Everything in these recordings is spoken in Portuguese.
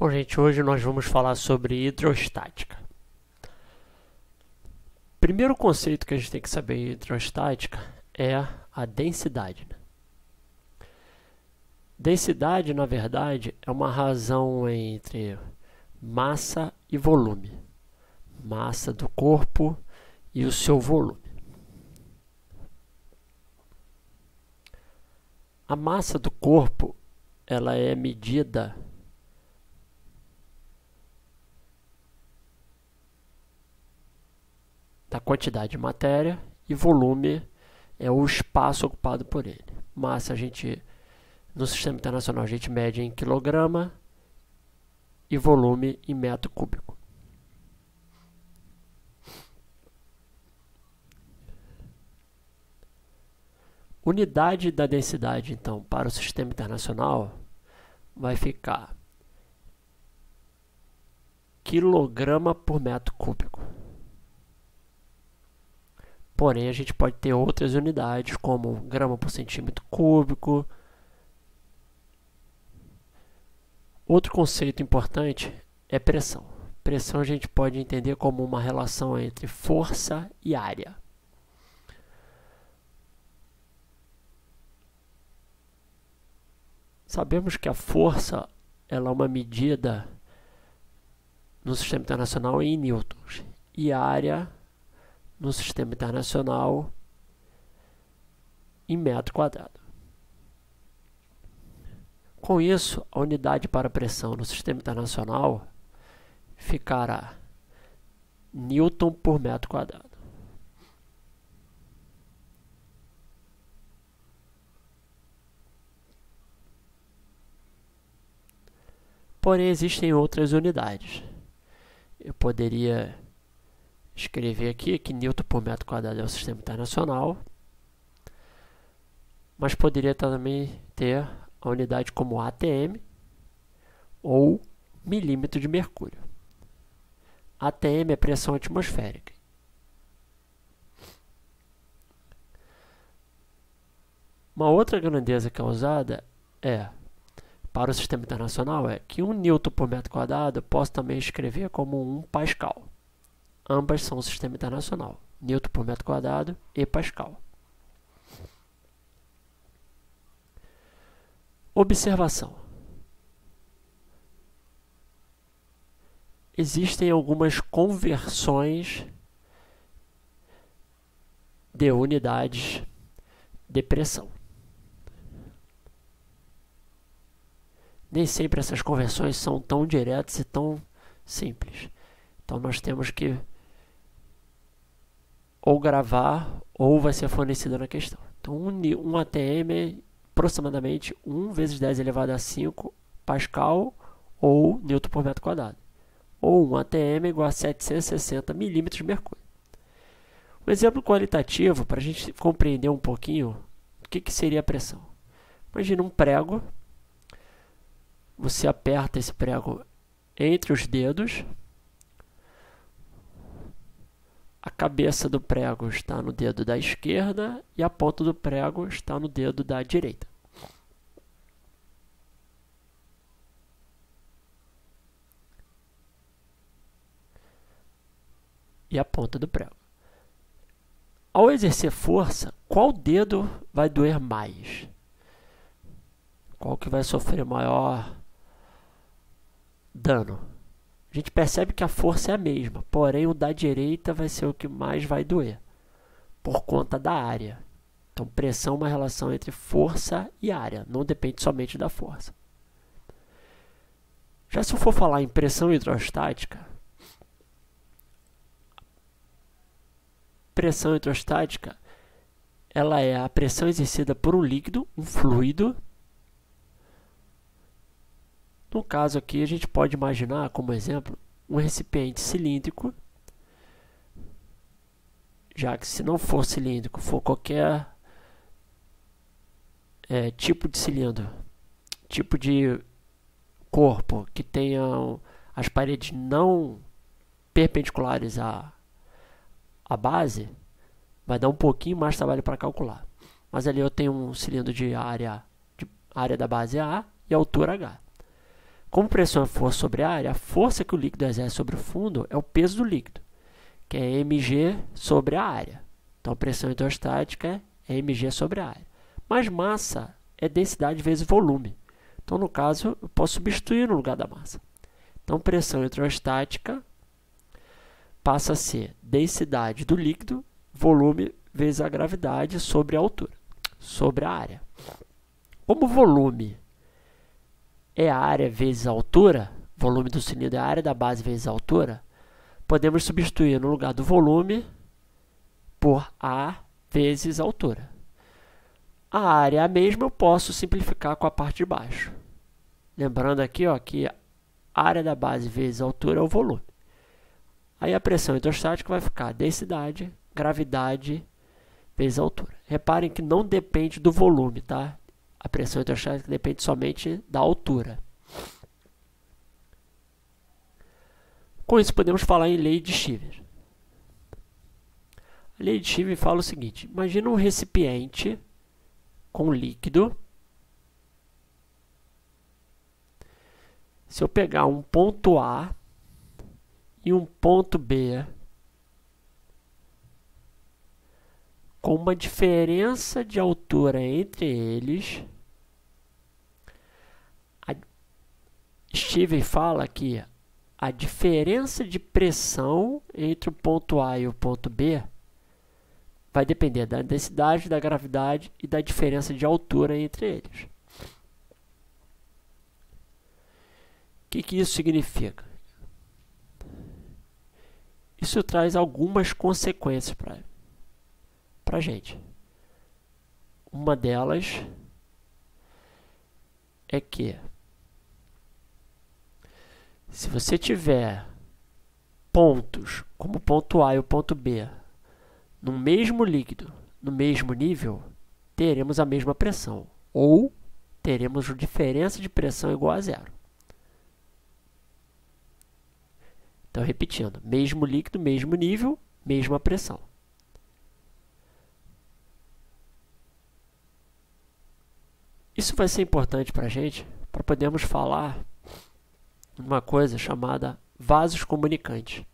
Bom, gente, hoje nós vamos falar sobre hidrostática. Primeiro conceito que a gente tem que saber em hidrostática é a densidade. Densidade, na verdade, é uma razão entre massa e volume. Massa do corpo e o seu volume. A massa do corpo, ela é medida da quantidade de matéria e volume é o espaço ocupado por ele. Massa, no sistema internacional, a gente mede em quilograma e volume em metro cúbico. Unidade da densidade, então, para o sistema internacional vai ficar quilograma por metro cúbico. Porém, a gente pode ter outras unidades, como grama por centímetro cúbico. Outro conceito importante é pressão. Pressão a gente pode entender como uma relação entre força e área. Sabemos que a força ela é uma medida no sistema internacional em newtons e a área no sistema internacional em metro quadrado. Com isso, a unidade para pressão no sistema internacional ficará newton por metro quadrado. Porém, existem outras unidades. Eu poderia escrever aqui que newton por metro quadrado é o sistema internacional, mas poderia também ter a unidade como ATM ou milímetro de mercúrio. ATM é pressão atmosférica. Uma outra grandeza que é usada para o sistema internacional é que 1 newton por metro quadrado eu posso também escrever como 1 pascal. Ambas são o sistema internacional, newton por metro quadrado e pascal. Observação. Existem algumas conversões de unidades de pressão. Nem sempre essas conversões são tão diretas e tão simples. Então nós temos que ou gravar ou vai ser fornecido na questão. Então um ATM é aproximadamente 1 vezes 10 elevado a 5 pascal ou newton por metro quadrado. Ou um ATM é igual a 760 milímetros de mercúrio. Um exemplo qualitativo para a gente compreender um pouquinho o que seria a pressão. Imagina um prego. Você aperta esse prego entre os dedos. A cabeça do prego está no dedo da esquerda e a ponta do prego está no dedo da direita. E a ponta do prego. Ao exercer força, qual dedo vai doer mais? Qual que vai sofrer maior dano? A gente percebe que a força é a mesma, porém o da direita vai ser o que mais vai doer, por conta da área. Então, pressão é uma relação entre força e área, não depende somente da força. Já se eu for falar em pressão hidrostática, ela é a pressão exercida por um líquido, um fluido. No caso aqui, a gente pode imaginar, como exemplo, um recipiente cilíndrico, já que se não for cilíndrico, for qualquer tipo de cilindro, tipo de corpo que tenha as paredes não perpendiculares à base, vai dar um pouquinho mais de trabalho para calcular. Mas ali eu tenho um cilindro de área da base A e altura H. Como pressão é força sobre a área, a força que o líquido exerce sobre o fundo é o peso do líquido, que é mg sobre a área. Então, a pressão hidrostática é mg sobre a área. Mas massa é densidade vezes volume. Então, no caso, eu posso substituir no lugar da massa. Então, pressão hidrostática passa a ser densidade do líquido, volume vezes a gravidade sobre a altura, sobre a área. Como volume é a área vezes a altura, volume do cilindro é a área da base vezes a altura, podemos substituir no lugar do volume por A vezes a altura. A área é a mesma, eu posso simplificar com a parte de baixo. Lembrando aqui que a área da base vezes a altura é o volume. Aí a pressão hidrostática vai ficar densidade, gravidade vezes a altura. Reparem que não depende do volume, tá? A pressão hidrostática depende somente da altura. Com isso, podemos falar em lei de Stevens. A lei de Stevens fala o seguinte: imagina um recipiente com líquido. Se eu pegar um ponto A e um ponto B com uma diferença de altura entre eles, Stevens fala que a diferença de pressão entre o ponto A e o ponto B vai depender da densidade, da gravidade e da diferença de altura entre eles. O que isso significa? Isso traz algumas consequências para a gente. Uma delas é que se você tiver pontos, como o ponto A e o ponto B, no mesmo líquido, no mesmo nível, teremos a mesma pressão, ou teremos a diferença de pressão igual a zero. Então, repetindo, mesmo líquido, mesmo nível, mesma pressão. Isso vai ser importante para a gente, para podermos falar uma coisa chamada vasos comunicantes.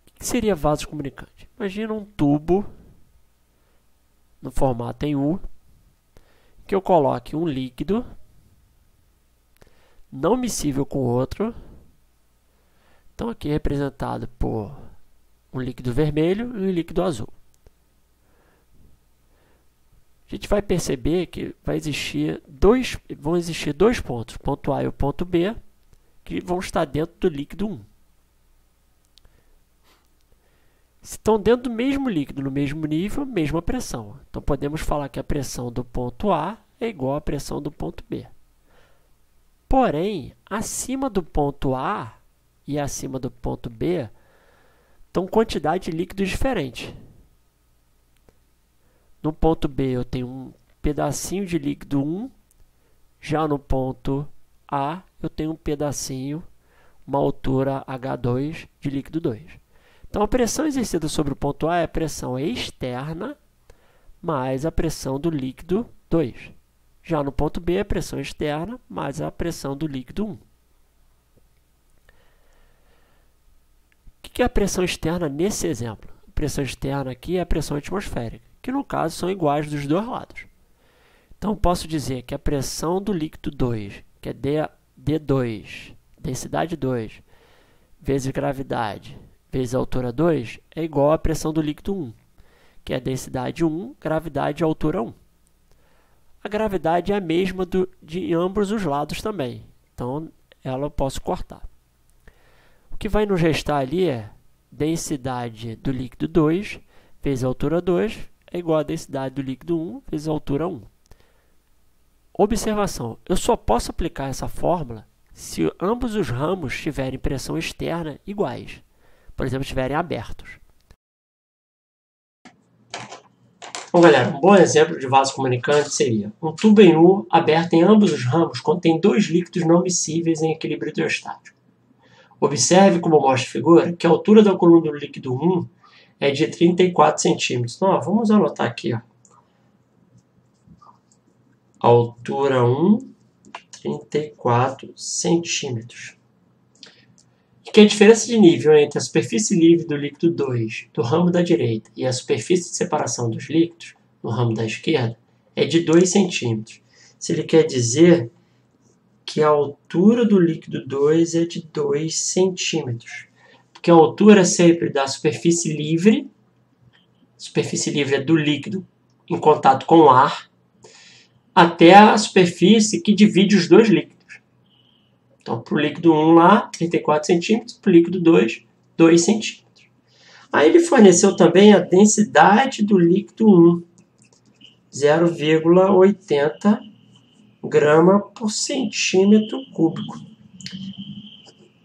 O que seria vasos comunicantes? Imagina um tubo no formato em U, que eu coloque um líquido não miscível com outro. Então, aqui representado por um líquido vermelho e um líquido azul. A gente vai perceber que vão existir dois pontos, o ponto A e o ponto B, que vão estar dentro do líquido 1. Se estão dentro do mesmo líquido, no mesmo nível, mesma pressão. Então, podemos falar que a pressão do ponto A é igual à pressão do ponto B. Porém, acima do ponto A e acima do ponto B, estão quantidade de líquidos diferentes. No ponto B, eu tenho um pedacinho de líquido 1. Já no ponto A, eu tenho um pedacinho, uma altura H2 de líquido 2. Então, a pressão exercida sobre o ponto A é a pressão externa mais a pressão do líquido 2. Já no ponto B, a pressão externa mais a pressão do líquido 1. O que é a pressão externa nesse exemplo? A pressão externa aqui é a pressão atmosférica, que no caso são iguais dos dois lados. Então, eu posso dizer que a pressão do líquido 2, que é D2, densidade 2, vezes gravidade, vezes a altura 2, é igual à pressão do líquido 1, que é densidade 1, gravidade e altura 1. A gravidade é a mesma de ambos os lados também, então ela eu posso cortar. O que vai nos restar ali é densidade do líquido 2 vezes a altura 2 é igual a densidade do líquido 1 vezes a altura 1. Observação, eu só posso aplicar essa fórmula se ambos os ramos tiverem pressão externa iguais. Por exemplo, estiverem abertos. Bom, galera, um bom exemplo de vaso comunicante seria um tubo em U aberto em ambos os ramos contém dois líquidos não miscíveis em equilíbrio hidrostático. Observe, como mostra a figura, que a altura da coluna do líquido 1 é de 34 centímetros. Então, vamos anotar aqui. altura 1, 34 centímetros. O que é a diferença de nível entre a superfície livre do líquido 2 do ramo da direita e a superfície de separação dos líquidos no ramo da esquerda é de 2 centímetros. Se ele quer dizer que a altura do líquido 2 é de 2 centímetros. Porque a altura é sempre da superfície livre é do líquido em contato com o ar, até a superfície que divide os dois líquidos. Então, para o líquido 1 lá, 34 centímetros, para o líquido 2, 2 centímetros. Aí ele forneceu também a densidade do líquido 1, 0,80 grama por centímetro cúbico.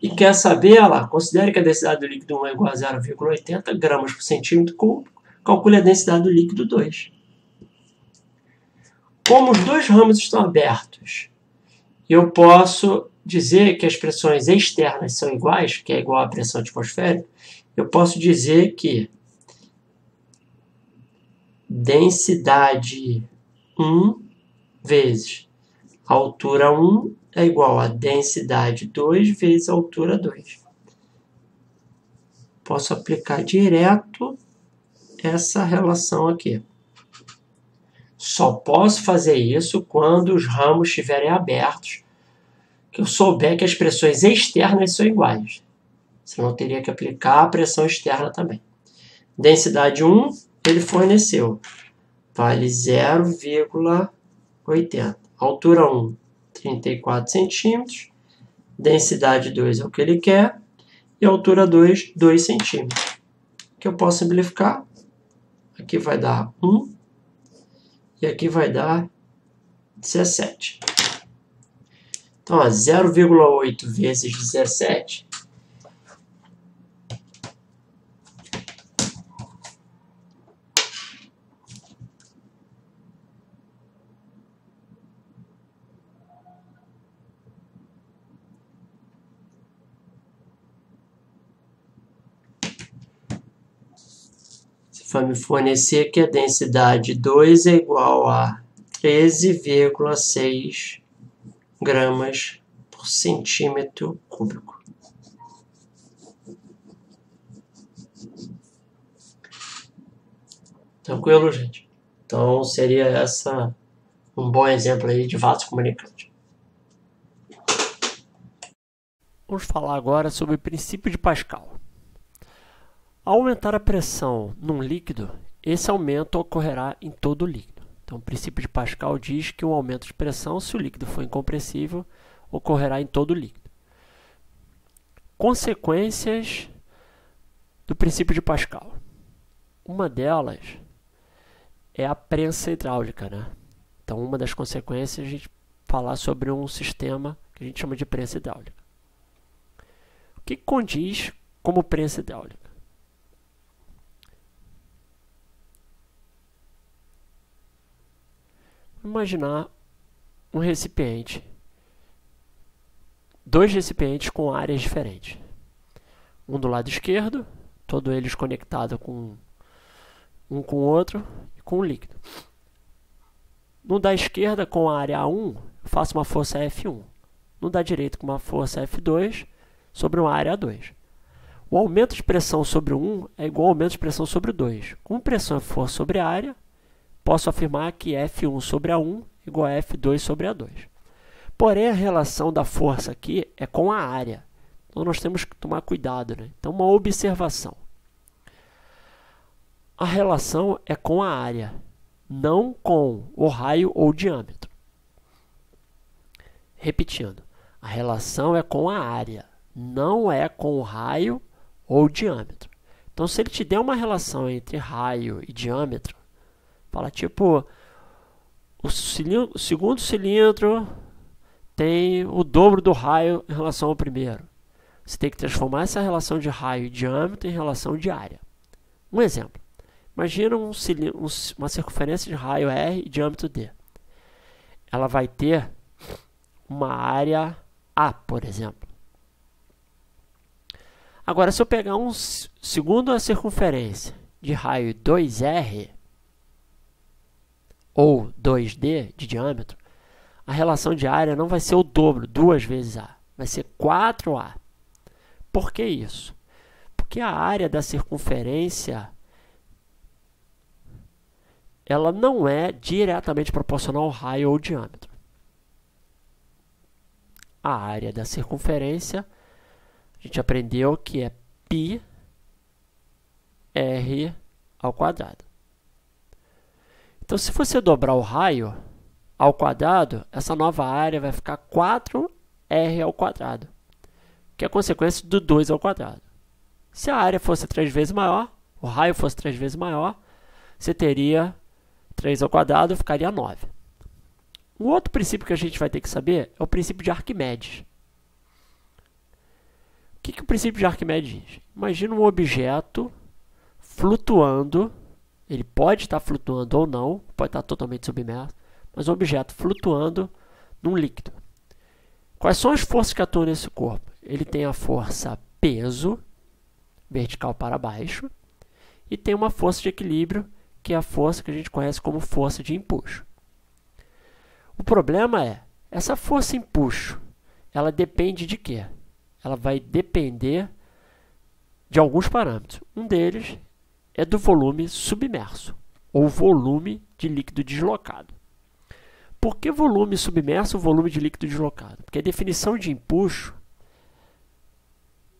E quer saber, olha lá, considere que a densidade do líquido 1 é igual a 0,80 gramas por centímetro cúbico, calcule a densidade do líquido 2. Como os dois ramos estão abertos, eu posso dizer que as pressões externas são iguais, que é igual à pressão atmosférica, eu posso dizer que densidade 1 vezes altura 1 é igual a densidade 2 vezes altura 2. Posso aplicar direto essa relação aqui. Só posso fazer isso quando os ramos estiverem abertos, que eu souber que as pressões externas são iguais. Senão eu teria que aplicar a pressão externa também. Densidade 1, ele forneceu. Vale 0,80. Altura 1, 34 centímetros. Densidade 2 é o que ele quer. E altura 2, 2 centímetros. Que eu posso simplificar. Aqui vai dar 1. E aqui vai dar 17. Então, 0,8 vezes 17 vai me fornecer que a densidade 2 é igual a 13,6 gramas por centímetro cúbico. Tranquilo, gente? Então, seria essa um bom exemplo aí de vaso comunicante. Vamos falar agora sobre o princípio de Pascal. Ao aumentar a pressão num líquido, esse aumento ocorrerá em todo o líquido. Então, o princípio de Pascal diz que um aumento de pressão, se o líquido for incompressível, ocorrerá em todo o líquido. Consequências do princípio de Pascal. Uma delas é a prensa hidráulica, né? Então, uma das consequências é a gente falar sobre um sistema que a gente chama de prensa hidráulica. O que condiz como prensa hidráulica? Imaginar um recipiente, dois recipientes com áreas diferentes. Um do lado esquerdo, todos eles conectados com um com o outro e com o líquido. No da esquerda, com a área A1, eu faço uma força F1. No da direita, com uma força F2 sobre uma área A2. O aumento de pressão sobre o 1 é igual ao aumento de pressão sobre o 2. Como pressão é força sobre a área, posso afirmar que F1 sobre A1 é igual a F2 sobre A2. Porém, a relação da força aqui é com a área. Então, nós temos que tomar cuidado, né? Então, uma observação. A relação é com a área, não com o raio ou diâmetro. Repetindo, a relação é com a área, não é com o raio ou diâmetro. Então, se ele te der uma relação entre raio e diâmetro, fala tipo, o segundo cilindro tem o dobro do raio em relação ao primeiro. Você tem que transformar essa relação de raio e diâmetro em relação de área. Um exemplo. Imagina uma circunferência de raio R e diâmetro D. Ela vai ter uma área A, por exemplo. Agora, se eu pegar segundo a circunferência de raio 2R, ou 2D de diâmetro, a relação de área não vai ser o dobro, 2 vezes A, vai ser 4A. Por que isso? Porque a área da circunferência ela não é diretamente proporcional ao raio ou diâmetro. A área da circunferência, a gente aprendeu que é πr ao quadrado. Então, se você dobrar o raio ao quadrado, essa nova área vai ficar 4r ao quadrado, que é a consequência do 2 ao quadrado. Se a área fosse 3 vezes maior, o raio fosse 3 vezes maior, você teria 3 ao quadrado, ficaria 9. Um outro princípio que a gente vai ter que saber é o princípio de Arquimedes. O que o princípio de Arquimedes diz? Imagina um objeto flutuando, ele pode estar flutuando ou não, pode estar totalmente submerso, mas um objeto flutuando num líquido. Quais são as forças que atuam nesse corpo? Ele tem a força peso, vertical para baixo, e tem uma força de equilíbrio, que é a força que a gente conhece como força de empuxo. O problema é, essa força empuxo, ela depende de quê? Ela vai depender de alguns parâmetros. Um deles é do volume submerso, ou volume de líquido deslocado. Por que volume submerso ou volume de líquido deslocado? Porque a definição de empuxo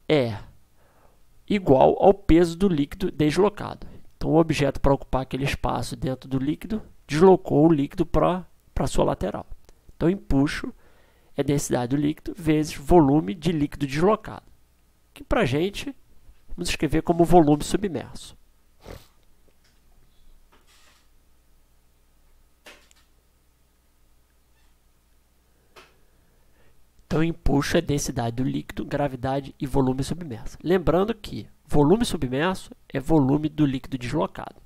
é igual ao peso do líquido deslocado. Então, o objeto, para ocupar aquele espaço dentro do líquido, deslocou o líquido para a sua lateral. Então, empuxo é densidade do líquido vezes volume de líquido deslocado, que para a gente, vamos escrever como volume submerso. Então, empuxo é densidade do líquido, gravidade e volume submerso. Lembrando que volume submerso é volume do líquido deslocado.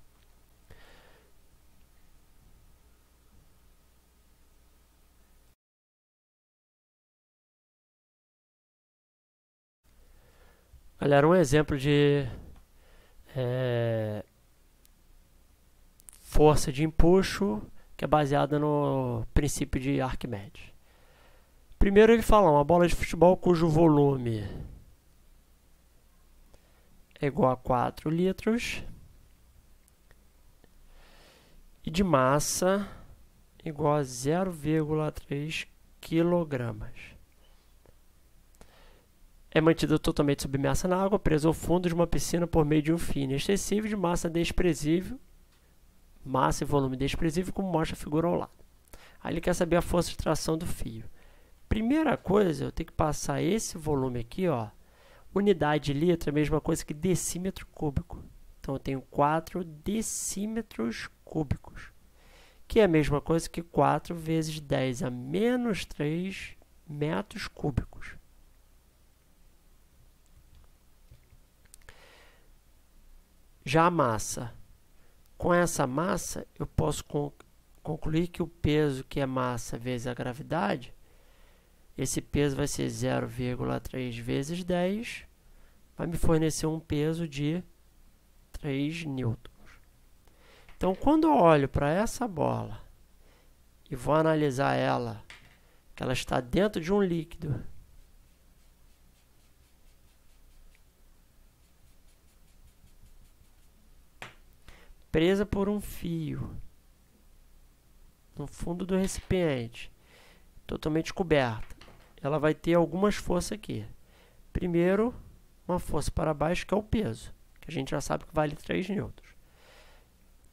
Galera, um exemplo de força de empuxo que é baseada no princípio de Arquimedes. Primeiro ele fala uma bola de futebol cujo volume é igual a 4 litros e de massa igual a 0,3 quilogramas. É mantida totalmente submersa na água, presa ao fundo de uma piscina por meio de um fio inextensível de massa desprezível, massa e volume desprezível, como mostra a figura ao lado. Aí ele quer saber a força de tração do fio. Primeira coisa, eu tenho que passar esse volume aqui, ó. Unidade de litro é a mesma coisa que decímetro cúbico. Então, eu tenho 4 decímetros cúbicos, que é a mesma coisa que 4 vezes 10 a menos 3 metros cúbicos. Já a massa. Com essa massa, eu posso concluir que o peso, que é massa vezes a gravidade, esse peso vai ser 0,3 vezes 10, vai me fornecer um peso de 3 nêutrons. Então, quando eu olho para essa bola e vou analisar ela, que ela está dentro de um líquido, presa por um fio no fundo do recipiente, totalmente coberta, ela vai ter algumas forças aqui. Primeiro, uma força para baixo, que é o peso, que a gente já sabe que vale 3 nêutrons.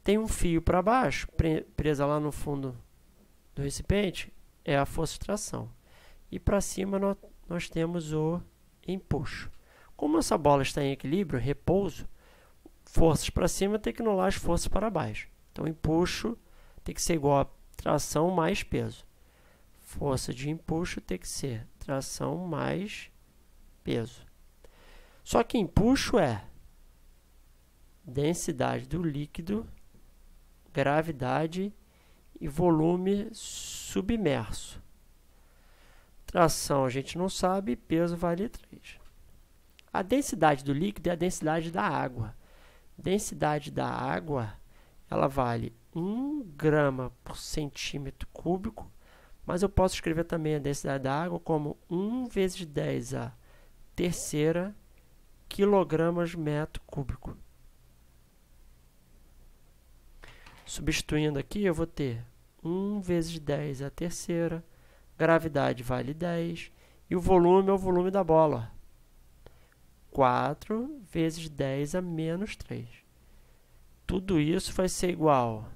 Tem um fio para baixo, presa lá no fundo do recipiente, é a força de tração. E para cima nós temos o empuxo. Como essa bola está em equilíbrio, repouso, forças para cima tem que anular as forças para baixo. Então, empuxo tem que ser igual a tração mais peso. Força de empuxo tem que ser tração mais peso. Só que empuxo é densidade do líquido, gravidade e volume submerso. Tração a gente não sabe, peso vale 3. A densidade do líquido é a densidade da água. Densidade da água, ela vale 1 grama por centímetro cúbico, Mas eu posso escrever também a densidade da água como 1 vezes 10 a terceira quilogramas metro cúbico. Substituindo aqui, eu vou ter 1 vezes 10 a terceira, gravidade vale 10, e o volume é o volume da bola. 4 vezes 10 a menos 3. Tudo isso vai ser igual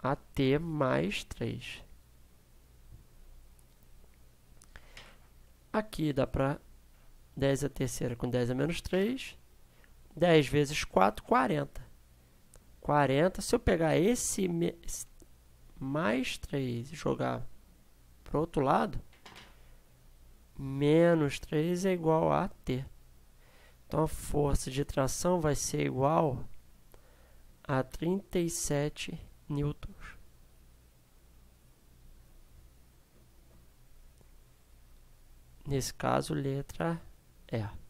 a T mais 3. Aqui dá para 10 a terceira com 10 a menos 3. 10 vezes 4, 40. 40, se eu pegar esse mais 3 e jogar para o outro lado, menos 3 é igual a T. Então, a força de tração vai ser igual a 37 newtons. Nesse caso, letra E.